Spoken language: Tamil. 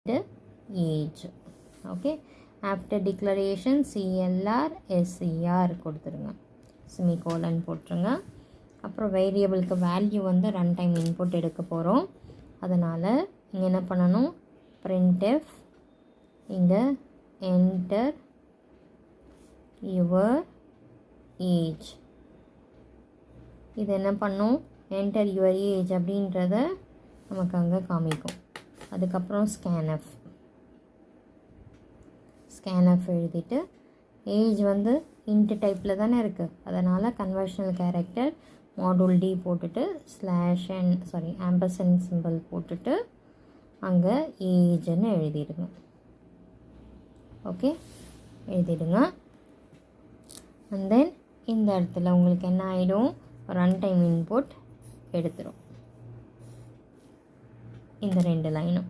எழுதிட்டு age. Okay, after declaration CLR SCR கொடுத்துருங்க, செமிகோலன் போட்டுருங்க. அப்புறம் வேரியபிளுக்கு வேல்யூ வந்து ரன் டைம் இன்புட் எடுக்க போகிறோம். அதனால் இங்கே என்ன பண்ணணும், printf இங்கே என்டர் யுவர் ஏஜ். இது என்ன பண்ணும், என்டர் யுவர் ஏஜ் அப்படின்றத நமக்கு அங்கே காமிக்கும். அதுக்கப்புறம் ஸ்கேன்எஃப் எழுதிட்டு ஏஜ் வந்து இன்ட் டைப்பில் தானே இருக்குது, அதனால் கன்வர்ஷனல் கேரக்டர் மாடூல் D போட்டுட்டு ஆம்பர்சன்ட் சிம்பிள் போட்டுட்டு அங்கே ஏஜ்னு எழுதிடுங்க. ஓகே, எழுதிடுங்க. அண்ட் தென் இந்த இடத்துல உங்களுக்கு என்ன ஆகிடும், ரன் டைம் இன்புட் எடுத்துரும் இந்த 2 லைனும்.